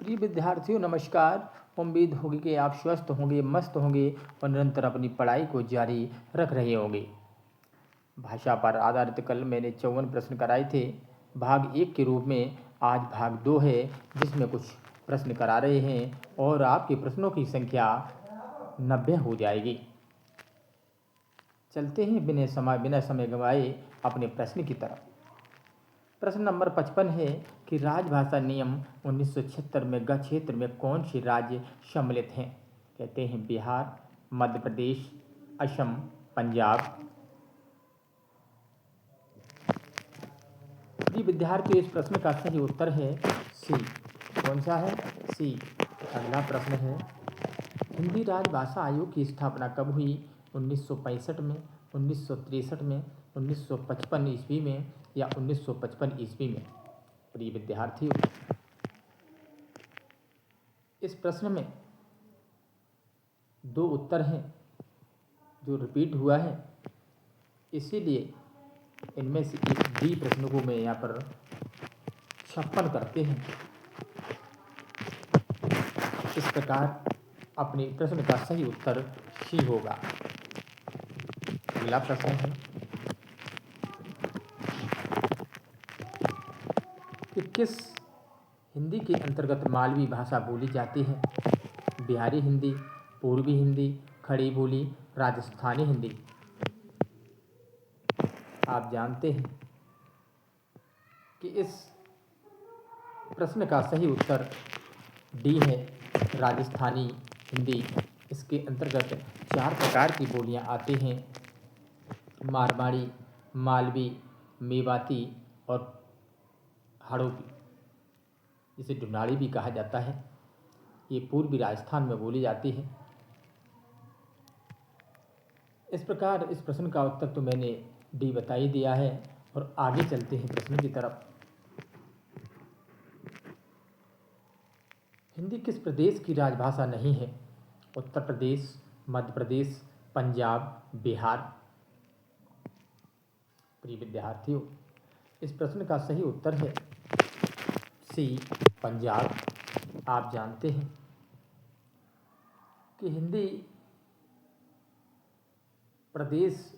प्रिय विद्यार्थियों नमस्कार। उम्मीद होगी कि आप स्वस्थ होंगे, मस्त होंगे और निरंतर अपनी पढ़ाई को जारी रख रहे होंगे। भाषा पर आधारित कल मैंने 54 प्रश्न कराए थे। भाग 1 के रूप में आज भाग 2 है, जिसमें कुछ प्रश्न करा रहे हैं और आपके प्रश्नों की संख्या 90 हो जाएगी। चलते हैं बिना समय गंवाए अपने प्रश्न की तरफ। प्रश्न नंबर 55 है कि राजभाषा नियम 1976 में ग क्षेत्र में कौन से राज्य सम्मिलित हैं? कहते हैं बिहार, मध्य प्रदेश, असम, पंजाब। प्रिय विद्यार्थियों, इस प्रश्न का सही उत्तर है सी। कौन सा है? सी। अगला प्रश्न है, हिंदी राजभाषा आयोग की स्थापना कब हुई? 1965 में, 1963 में, 1955 ईस्वी में या 1955 ईस्वी में? प्रिय विद्यार्थियों, इस प्रश्न में दो उत्तर हैं जो रिपीट हुआ है, इसीलिए इनमें से एक डी प्रश्न को मैं यहाँ पर 56 करते हैं। इस प्रकार अपने प्रश्न का सही उत्तर सी होगा। अगला प्रश्न है कि किस हिंदी के अंतर्गत मालवी भाषा बोली जाती है? बिहारी हिंदी, पूर्वी हिंदी, खड़ी बोली, राजस्थानी हिंदी। आप जानते हैं कि इस प्रश्न का सही उत्तर डी है, राजस्थानी हिंदी। इसके अंतर्गत 4 प्रकार की बोलियां आती हैं: मारवाड़ी, मालवी, मेवाती और हड़ौती, जिसे ढूंढाड़ी भी कहा जाता है। ये पूर्वी राजस्थान में बोली जाती है। इस प्रकार इस प्रश्न का उत्तर तो मैंने डी बता ही दिया है और आगे चलते हैं प्रश्न की तरफ। हिंदी किस प्रदेश की राजभाषा नहीं है? उत्तर प्रदेश, मध्य प्रदेश, पंजाब, बिहार। प्रिय विद्यार्थियों, इस प्रश्न का सही उत्तर है सी, पंजाब। आप जानते हैं कि हिंदी प्रदेश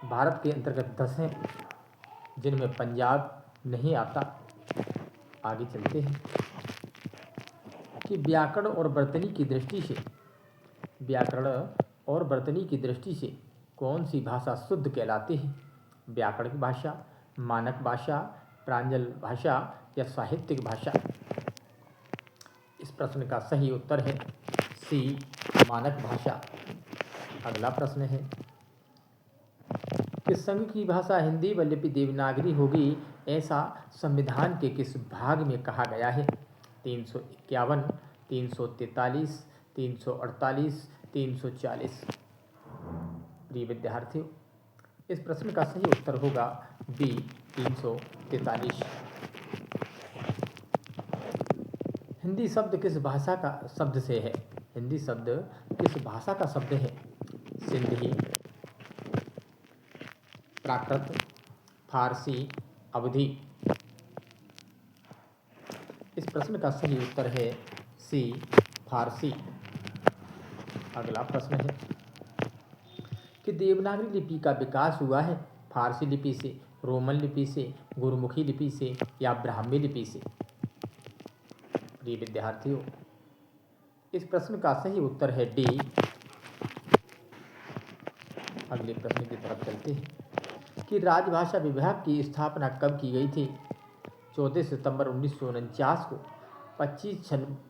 भारत के अंतर्गत 10 हैं, जिनमें पंजाब नहीं आता। आगे चलते हैं कि व्याकरण और वर्तनी की दृष्टि से कौन सी भाषा शुद्ध कहलाती है? व्याकरणिक भाषा, मानक भाषा, प्रांजल भाषा या साहित्यिक भाषा? इस प्रश्न का सही उत्तर है सी, मानक भाषा। अगला प्रश्न है कि संघ की भाषा हिंदी व लिपि देवनागरी होगी, ऐसा संविधान के किस भाग में कहा गया है? 351, 343, 348, 340। प्रिय विद्यार्थियों, इस प्रश्न का सही उत्तर होगा बी, 343। हिंदी शब्द किस भाषा का शब्द से है? हिंदी शब्द किस भाषा का शब्द है? सिंधी, प्राकृत, फारसी, अवधी। इस प्रश्न का सही उत्तर है सी, फारसी। अगला प्रश्न है कि देवनागरी लिपि का विकास हुआ है फारसी लिपि से, रोमन लिपि से, गुरमुखी लिपि से या ब्राह्मी लिपि से? प्रिय विद्यार्थियों, इस प्रश्न का सही उत्तर है डी। अगले प्रश्न की तरफ चलते हैं कि राजभाषा विभाग की स्थापना कब की गई थी? 14 सितंबर 1949 को,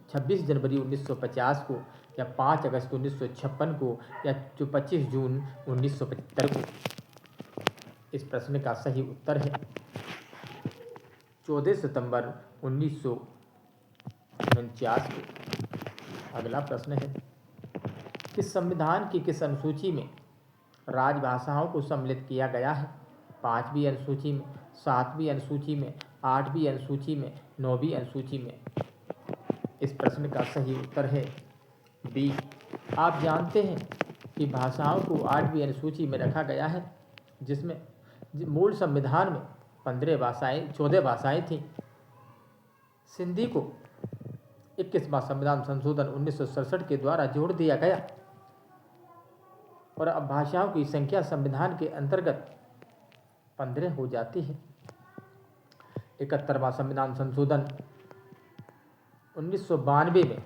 26 जनवरी 1950 को या 5 अगस्त 1956 को या जो 25 जून 1975 को? इस प्रश्न का सही उत्तर है 14 सितंबर 1949 को। अगला प्रश्न है कि संविधान की किस अनुसूची में राजभाषाओं को सम्मिलित किया गया है? 5वीं अनुसूची में, 7वीं अनुसूची में, 8वीं अनुसूची में, 9वीं अनुसूची में? इस प्रश्न का सही उत्तर है बी। आप जानते हैं कि भाषाओं को 8वीं अनुसूची में रखा गया है, जिसमें मूल संविधान में 14 भाषाएं थीं। सिंधी को 21वां संविधान संशोधन 1967 के द्वारा जोड़ दिया गया और अब भाषाओं की संख्या संविधान के अंतर्गत 15 हो जाती है। 71वां संविधान संशोधन 1992 में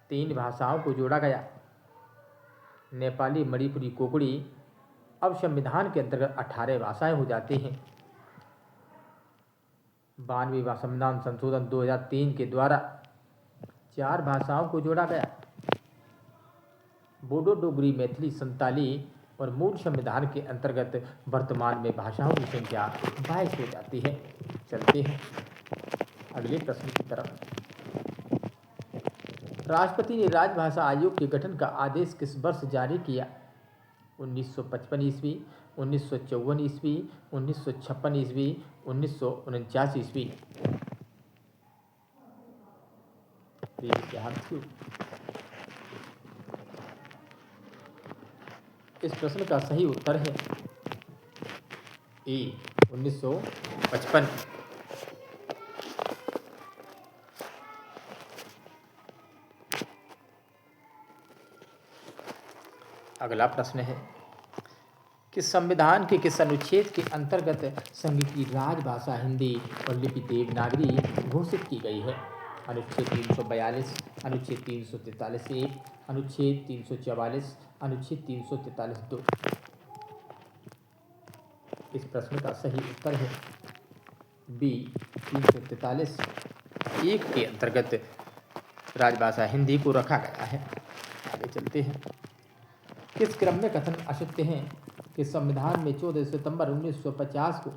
3 भाषाओं को जोड़ा गया, नेपाली, मणिपुरी, कोंकणी। अब संविधान के अंतर्गत 18 भाषाएं हो जाती हैं। 92वां संविधान संशोधन 2003 के द्वारा 4 भाषाओं को जोड़ा गया, बोडो, डोगरी, मैथिली, संताली, और मूल संविधान के अंतर्गत वर्तमान में भाषाओं की संख्या 22 हो जाती है। चलते हैं अगले प्रश्न की तरफ। राष्ट्रपति ने राजभाषा आयोग के गठन का आदेश किस वर्ष जारी किया? 1955 ईस्वी, 1954 ईस्वी, 1956 ईस्वी, 1949 ईस्वी। विद्यार्थियों, इस प्रश्न का सही उत्तर है ए 1955। अगला प्रश्न है कि संविधान के किस अनुच्छेद के अंतर्गत संघ की राजभाषा हिंदी और लिपि देवनागरी घोषित की गई है? अनुच्छेद 342, अनुच्छेद 343(1), अनुच्छेद 344, अनुच्छेद 343(2). इस प्रश्न का सही उत्तर है बी 343(1) के अंतर्गत राजभाषा हिंदी को रखा गया है। आगे चलते हैं। किस क्रम में कथन असत्य हैं कि संविधान में 14 सितंबर 1950 को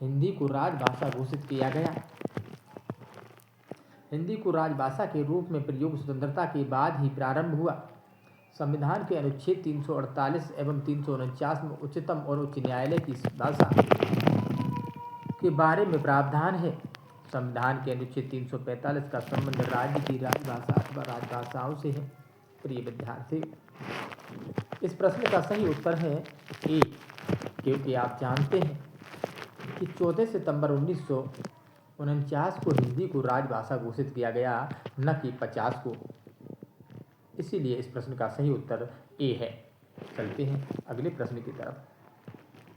हिंदी को राजभाषा घोषित किया गया? हिंदी को राजभाषा के रूप में प्रयोग स्वतंत्रता के बाद ही प्रारंभ हुआ। संविधान के अनुच्छेद 348 एवं 349 में उच्चतम और उच्च न्यायालय की भाषा के बारे में प्रावधान है। संविधान के अनुच्छेद 345 का संबंध राज्य की राजभाषा अथवा राजभाषाओं से है। प्रिय विद्यार्थी, इस प्रश्न का सही उत्तर है ए, क्योंकि आप जानते हैं कि 14 सितंबर 1949 को हिंदी को राजभाषा घोषित किया गया, न कि 50 को। इसीलिए इस प्रश्न का सही उत्तर ए है। चलते हैं अगले प्रश्न की तरफ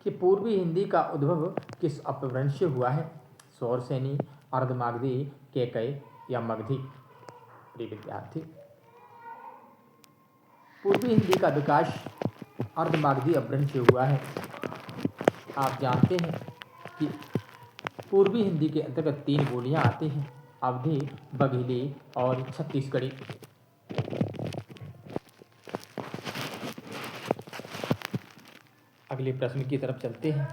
कि पूर्वी हिंदी का उद्भव किस अपभ्रंश से हुआ है? सौरसेनी, अर्धमागधी, कैकय या मगधी? प्रिय विद्यार्थी, पूर्वी हिंदी का विकास अर्धमागधी अपभ्रंश से हुआ है। आप जानते हैं कि पूर्वी हिंदी के अंतर्गत 3 बोलियां आती हैं, अवधी, बघेली और छत्तीसगढ़ी। अगले प्रश्न की तरफ चलते हैं।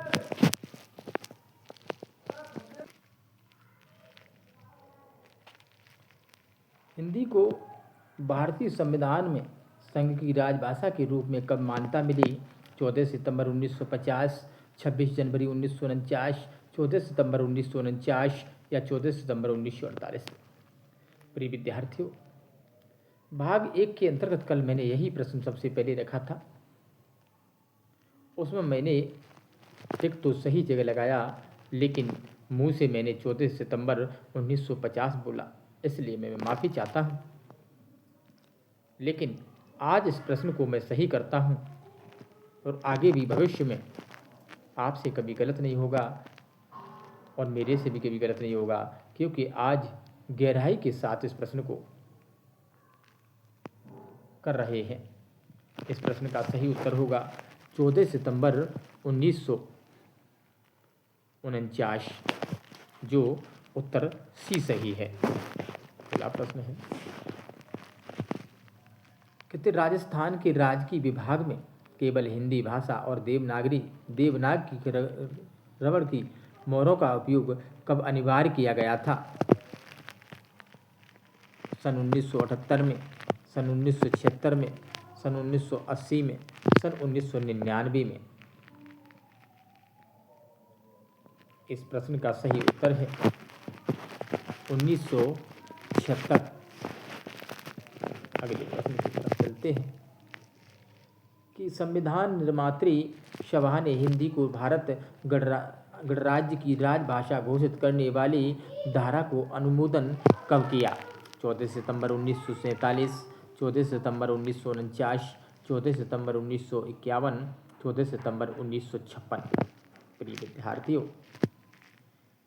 हिंदी को भारतीय संविधान में संघ की राजभाषा के रूप में कब मान्यता मिली? 14 सितंबर 1950, 26 जनवरी 1949, 14 सितंबर 1949 या 14 सितंबर 1948? प्रिय विद्यार्थियों, भाग 1 के अंतर्गत कल मैंने यही प्रश्न सबसे पहले रखा था। उसमें मैंने टिक तो सही जगह लगाया, लेकिन मुंह से मैंने 14 सितंबर 1950 बोला, इसलिए मैं माफ़ी चाहता हूँ। लेकिन आज इस प्रश्न को मैं सही करता हूँ और आगे भी भविष्य में आपसे कभी गलत नहीं होगा और मेरे से भी कभी गलत नहीं होगा, क्योंकि आज गहराई के साथ इस प्रश्न को कर रहे हैं। इस प्रश्न का सही उत्तर होगा 14 सितंबर 1949, जो उत्तर सी सही है। अगला प्रश्न है कि राजस्थान के राजकीय विभाग में केवल हिंदी भाषा और देवनाग की रबड़ की मोहरों का उपयोग कब अनिवार्य किया गया था? सन 1978 में, सन 1976 में, सन 1980 में, सन 1999 में? इस प्रश्न का सही उत्तर है 1976। अगले प्रश्न की तरफ चलते हैं कि संविधान निर्मात्री सभा ने हिंदी को भारत गणराज्य की राजभाषा घोषित करने वाली धारा को अनुमोदन कब किया? 14 सितंबर 1947, 14 सितंबर 1949, 14 सितंबर 1951, 14 सितंबर 1956। प्रिय विद्यार्थियों,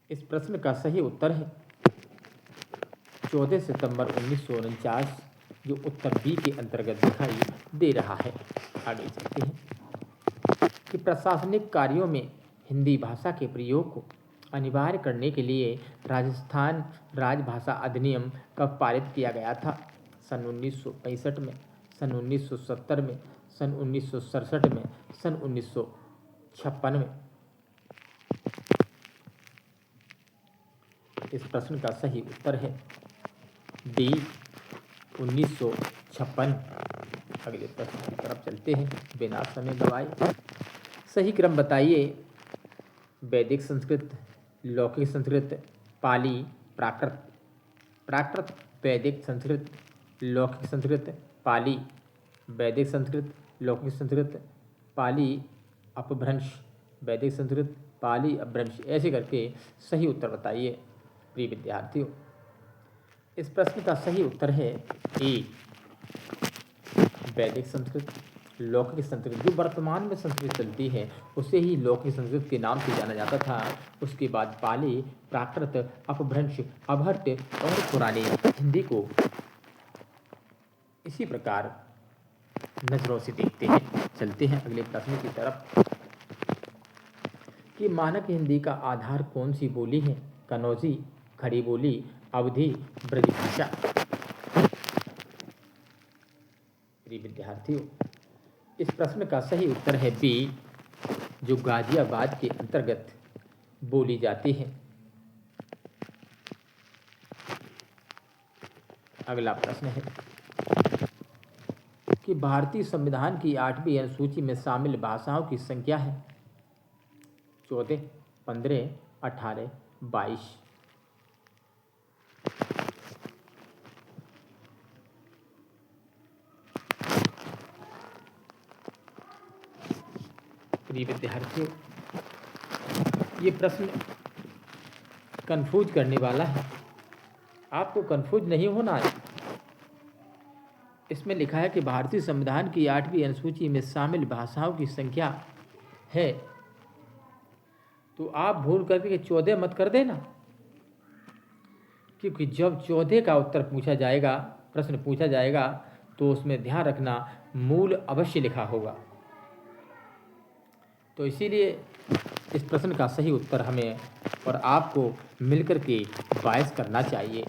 इस प्रश्न का सही उत्तर है 14 सितंबर 1949, जो उत्तर बी के अंतर्गत दिखाई दे रहा है। आगे चलते हैं कि प्रशासनिक कार्यों में हिंदी भाषा के प्रयोग को अनिवार्य करने के लिए राजस्थान राजभाषा अधिनियम कब पारित किया गया था? सन 1965 में, सन 1970 में, सन 1967 में, सन 1956 में। इस प्रश्न का सही उत्तर है डी 1956। अगले प्रश्न की तरफ चलते हैं बिना समय गवाए। सही क्रम बताइए। वैदिक संस्कृत, लौकिक संस्कृत, पाली, प्राकृत। प्राकृत, वैदिक संस्कृत, लौकिक संस्कृत, पाली, वैदिक संस्कृत, लौकिक संस्कृत, पाली, अपभ्रंश, वैदिक संस्कृत, पाली, अपभ्रंश, ऐसे करके सही उत्तर बताइए। प्रिय विद्यार्थियों, इस प्रश्न का सही उत्तर है ए वैदिक संस्कृत। लौकिक संस्कृत, जो वर्तमान में संस्कृत चलती है उसे ही लौकिक संस्कृत के नाम से जाना जाता था। उसके बाद पाली, प्राकृत, अपभ्रंश, अभट्ट और पुरानी हिंदी को इसी प्रकार नजरों से देखते हैं। चलते हैं अगले प्रश्न की तरफ कि मानक हिंदी का आधार कौन सी बोली है? कनौजी, खड़ी बोली, अवधी, ब्रजभाषा। प्रिय विद्यार्थियों, इस प्रश्न का सही उत्तर है बी, जो गाजियाबाद के अंतर्गत बोली जाती है। अगला प्रश्न है कि भारतीय संविधान की 8वीं अनुसूची में शामिल भाषाओं की संख्या है 14, 15, 18, 22। प्रिय विद्यार्थियों, ये प्रश्न कंफ्यूज करने वाला है। आपको कंफ्यूज नहीं होना है। इसमें लिखा है कि भारतीय संविधान की 8वीं अनुसूची में शामिल भाषाओं की संख्या है, तो आप भूल करके 14 मत कर देना, क्योंकि जब 14 का उत्तर पूछा जाएगा, प्रश्न पूछा जाएगा, तो उसमें ध्यान रखना मूल अवश्य लिखा होगा। तो इसीलिए इस प्रश्न का सही उत्तर हमें और आपको मिलकर के 22 करना चाहिए।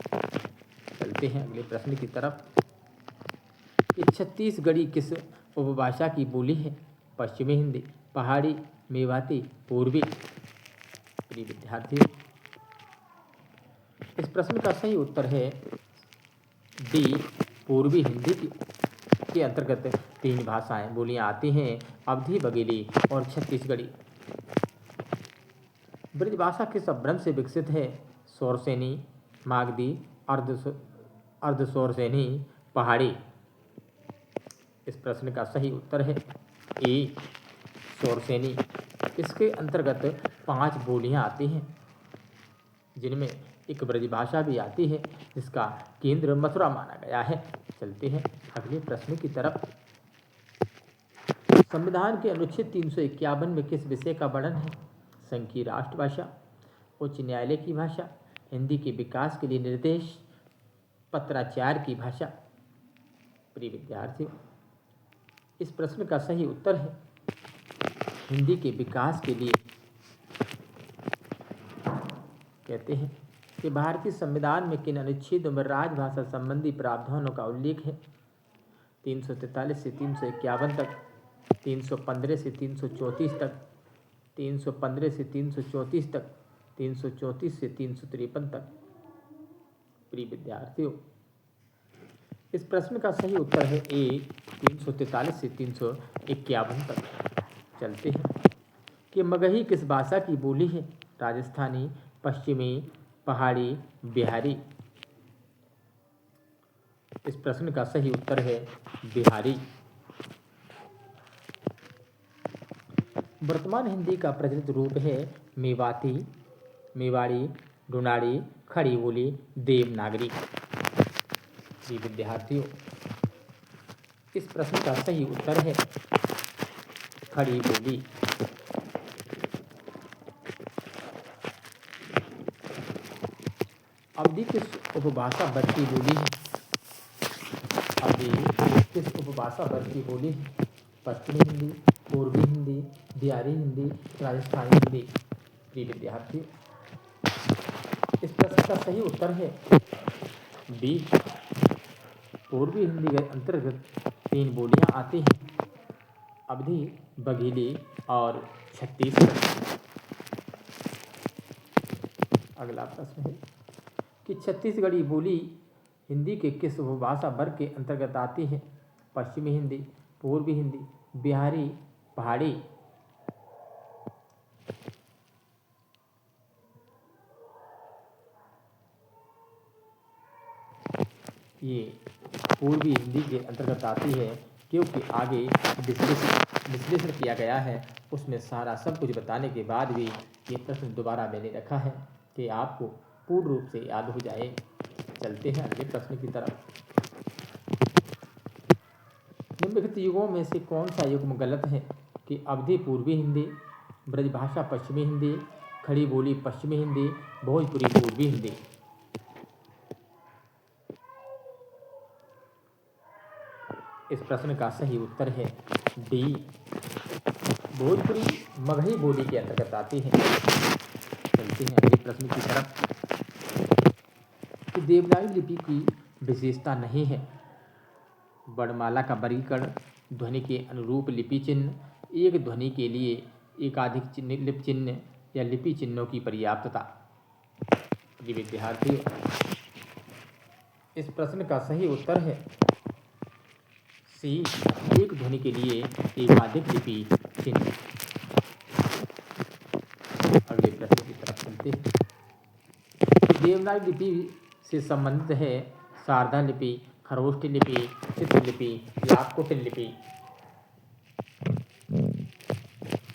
चलते हैं अगले प्रश्न की तरफ कि छत्तीसगढ़ी किस उपभाषा की बोली है? पश्चिमी हिंदी, पहाड़ी, मेवाती, पूर्वी। प्रिय विद्यार्थियों, इस प्रश्न का सही उत्तर है डी, पूर्वी हिंदी के अंतर्गत 3 भाषाएं बोलियां आती हैं, अवधी, बघेली और छत्तीसगढ़ी। ब्रजभाषा किस अपभ्रंश से विकसित है? शौरसेनी, मागधी, अर्धशौरसेनी, पहाड़ी। इस प्रश्न का सही उत्तर है ए, शौरसेनी। इसके अंतर्गत 5 बोलियां आती हैं, जिनमें एक ब्रजभाषा भी आती है, जिसका केंद्र मथुरा माना गया है। चलते हैं अगले प्रश्न की तरफ। संविधान के अनुच्छेद 351 में किस विषय का वर्णन है? संघ की राष्ट्रभाषा, उच्च न्यायालय की भाषा, हिंदी के विकास के लिए निर्देश, पत्राचार की भाषा। प्रिय विद्यार्थियों, इस प्रश्न का सही उत्तर है हिंदी के विकास के लिए। कहते हैं कि भारतीय संविधान में किन अनुच्छेदों में राजभाषा संबंधी प्रावधानों का उल्लेख है? 343 से 351 तक, 315 से 334 तक, 315 से 334 तक, 334 से 353 तक। प्रिय विद्यार्थियों, इस प्रश्न का सही उत्तर है ए, 343 से 351 तक। चलते हैं कि मगही किस भाषा की बोली है? राजस्थानी, पश्चिमी, पहाड़ी, बिहारी। इस प्रश्न का सही उत्तर है बिहारी। वर्तमान हिंदी का प्रचलित रूप है मेवाती, मेवाड़ी, डुनाड़ी, खड़ी बोली, देवनागरी। जी विद्यार्थियों, इस प्रश्न का सही उत्तर है खड़ी बोली। अवधि किस उपभाषा वर्ग की बोली है? अवधि किस उपभाषा वर्ग की बोली है? पश्चिमी हिंदी, पूर्वी हिंदी, बिहारी हिंदी, राजस्थानी हिंदी। प्रिय विद्यार्थियों, इस प्रश्न का सही उत्तर है बी। पूर्वी हिंदी के अंतर्गत 3 बोलियां आती हैं, अवधी, बघेली और छत्तीसगढ़ी। अगला प्रश्न है कि छत्तीसगढ़ी बोली हिंदी के किस उपभाषा वर्ग के अंतर्गत आती है? पश्चिमी हिंदी, पूर्वी हिंदी, बिहारी, पहाड़ी। ये पूर्वी हिंदी के अंतर्गत आती है, क्योंकि आगे विश्लेषण किया गया है, उसमें सारा सब कुछ बताने के बाद भी ये प्रश्न दोबारा मैंने रखा है कि आपको पूर्ण रूप से याद हो जाए। चलते हैं अगले प्रश्न की तरफ। निम्नलिखित युगों में से कौन सा युग्म गलत है कि अवधी पूर्वी हिंदी, ब्रजभाषा पश्चिमी हिंदी, खड़ी बोली पश्चिमी हिंदी, भोजपुरी पूर्वी हिंदी। इस प्रश्न का सही उत्तर है डी। भोजपुरी मगही बोली के अंतर्गत आती है। चलते हैं अगले प्रश्न की तरफ कि देवनागरी लिपि की विशेषता नहीं है। वर्णमाला का वर्गीकरण, ध्वनि के अनुरूप लिपि चिन्ह, एक ध्वनि के लिए एकाधिक लिपि चिन्ह या लिपि चिन्हों की पर्याप्तता। प्रिय विद्यार्थियों, इस प्रश्न का सही उत्तर है सी। एक ध्वनि के लिए एकाधिक लिपि चिन्ह। अगले प्रश्न की तरफ चलते हैं। देवनागरी लिपि से संबंधित है शारदा लिपि, खरोष्ठी लिपि, चित्रलिपि या कुटिल लिपि।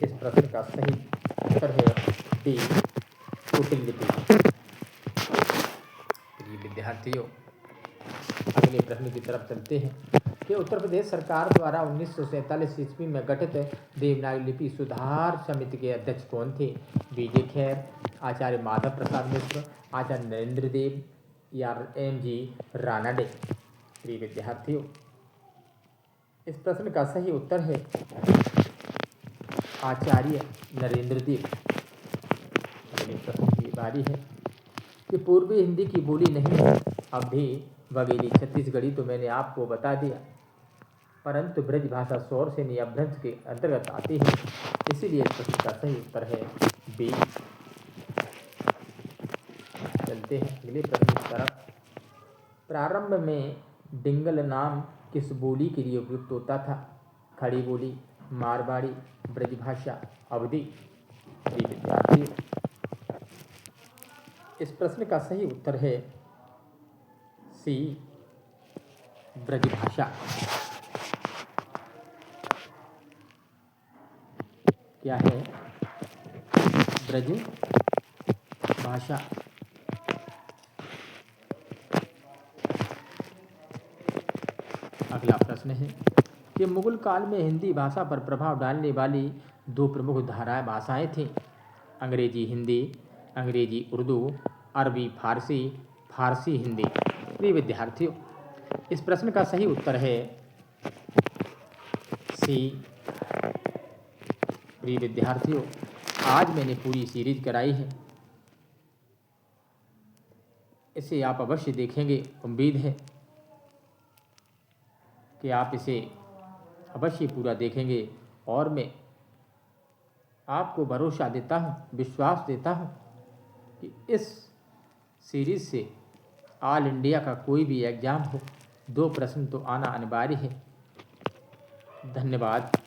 इस प्रश्न का सही उत्तर है डी, कुटिल लिपि। विद्यार्थियों, अगले प्रश्न की तरफ चलते हैं कि उत्तर प्रदेश सरकार द्वारा 1947 ईस्वी में गठित देवनागरी लिपि सुधार समिति के अध्यक्ष कौन थे? विजय खैर, आचार्य माधव प्रसाद मिश्र, आचार्य नरेंद्र देव या M.G. रानडे। प्रिय विद्यार्थियों, इस प्रश्न का सही उत्तर है आचार्य नरेंद्र देव। अगले प्रश्न की बारी है कि पूर्वी हिंदी की बोली नहीं है। अवधी, बघेली, छत्तीसगढ़ी तो मैंने आपको बता दिया, परंतु ब्रजभाषा सौर सेनी अपभ्रंश के अंतर्गत आती है, इसीलिए इस प्रश्न का सही उत्तर है बी। चलते हैं अगले प्रश्न की तरफ। प्रारंभ में डिंगल नाम किस बोली के लिए उपयुक्त होता था? खड़ी बोली, मारवाड़ी, ब्रजभाषा, अवधी। विद्यार्थी, इस प्रश्न का सही उत्तर है सी, ब्रजभाषा। क्या है? ब्रज भाषा। अगला प्रश्न है कि मुगल काल में हिंदी भाषा पर प्रभाव डालने वाली 2 प्रमुख धाराएं भाषाएं थीं। अंग्रेजी हिंदी, अंग्रेजी उर्दू, अरबी फारसी, फारसी हिंदी। प्रिय विद्यार्थियों, इस प्रश्न का सही उत्तर है सी। प्रिय विद्यार्थियों, आज मैंने पूरी सीरीज कराई है, इसे आप अवश्य देखेंगे। उम्मीद है कि आप इसे अवश्य पूरा देखेंगे और मैं आपको भरोसा देता हूँ, विश्वास देता हूँ कि इस सीरीज से ऑल इंडिया का कोई भी एग्ज़ाम हो, 2 प्रश्न तो आना अनिवार्य है। धन्यवाद।